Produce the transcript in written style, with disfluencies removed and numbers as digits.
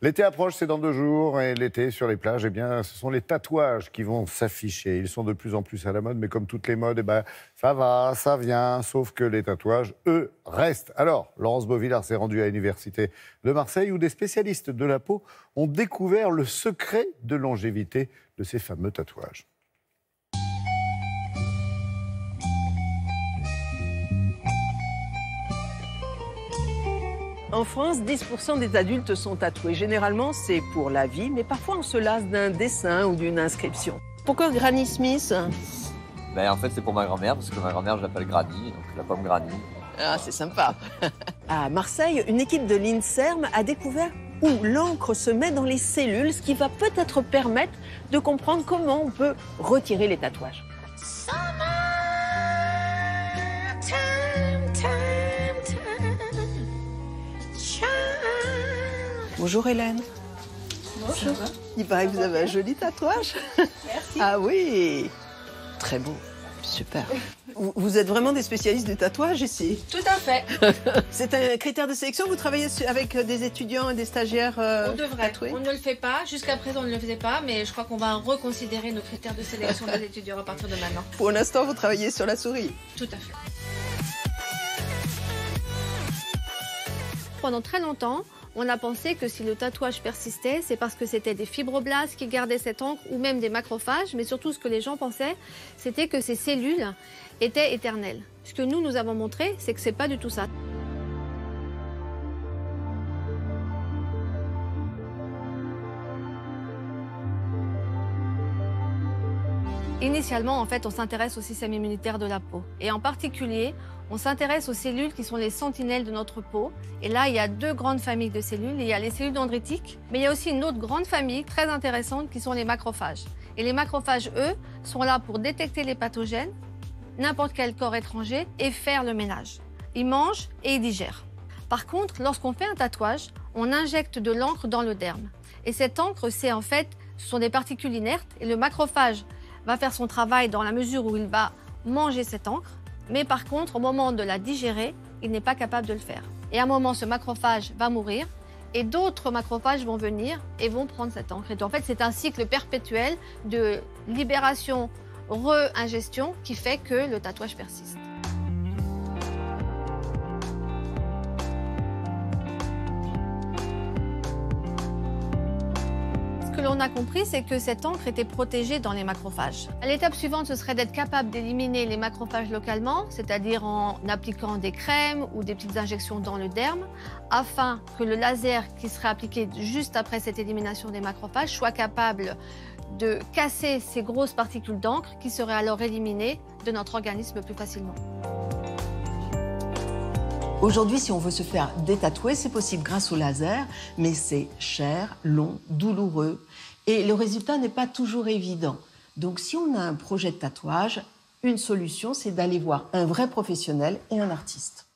L'été approche, c'est dans 2 jours, et l'été, sur les plages, eh bien, ce sont les tatouages qui vont s'afficher. Ils sont de plus en plus à la mode, mais comme toutes les modes, eh ben, ça va, ça vient, sauf que les tatouages, eux, restent. Alors, Laurence Beauvillard s'est rendue à l'université de Marseille, où des spécialistes de la peau ont découvert le secret de longévité de ces fameux tatouages. En France, 10% des adultes sont tatoués. Généralement, c'est pour la vie, mais parfois on se lasse d'un dessin ou d'une inscription. Pourquoi Granny Smith? En fait, c'est pour ma grand-mère, parce que ma grand-mère, je l'appelle Granny, donc la pomme Granny. Ah, c'est sympa. À Marseille, une équipe de l'INSERM a découvert où l'encre se met dans les cellules, ce qui va peut-être permettre de comprendre comment on peut retirer les tatouages. Bonjour Hélène. Bonjour. Il paraît que vous avez un joli tatouage. Merci. Ah oui, très beau, super. Vous êtes vraiment des spécialistes du tatouage ici? Tout à fait. C'est un critère de sélection? Vous travaillez avec des étudiants et des stagiaires On devrait. tatoués? On ne le fait pas. Jusqu'à présent, on ne le faisait pas, mais je crois qu'on va reconsidérer nos critères de sélection des étudiants à partir de maintenant. Pour l'instant, vous travaillez sur la souris? Tout à fait. Pendant très longtemps, on a pensé que si le tatouage persistait, c'est parce que c'était des fibroblastes qui gardaient cette encre ou même des macrophages. Mais surtout, ce que les gens pensaient, c'était que ces cellules étaient éternelles. Ce que nous avons montré, c'est que ce n'est pas du tout ça. Initialement, en fait, on s'intéresse au système immunitaire de la peau. Et en particulier, on s'intéresse aux cellules qui sont les sentinelles de notre peau. Et là, il y a 2 grandes familles de cellules. Il y a les cellules dendritiques, mais il y a aussi une autre grande famille très intéressante qui sont les macrophages. Et les macrophages, eux, sont là pour détecter les pathogènes, n'importe quel corps étranger, et faire le ménage. Ils mangent et ils digèrent. Par contre, lorsqu'on fait un tatouage, on injecte de l'encre dans le derme. Et cette encre, ce sont des particules inertes. Et le macrophage va faire son travail dans la mesure où il va manger cette encre. Mais par contre, au moment de la digérer, il n'est pas capable de le faire. Et à un moment, ce macrophage va mourir et d'autres macrophages vont venir et vont prendre cette encre. Et en fait, c'est un cycle perpétuel de libération, re-ingestion qui fait que le tatouage persiste. Ce que l'on a compris, c'est que cette encre était protégée dans les macrophages. L'étape suivante, ce serait d'être capable d'éliminer les macrophages localement, c'est-à-dire en appliquant des crèmes ou des petites injections dans le derme, afin que le laser qui serait appliqué juste après cette élimination des macrophages soit capable de casser ces grosses particules d'encre qui seraient alors éliminées de notre organisme plus facilement. Aujourd'hui, si on veut se faire détatouer, c'est possible grâce au laser, mais c'est cher, long, douloureux et le résultat n'est pas toujours évident. Donc si on a un projet de tatouage, une solution, c'est d'aller voir un vrai professionnel et un artiste.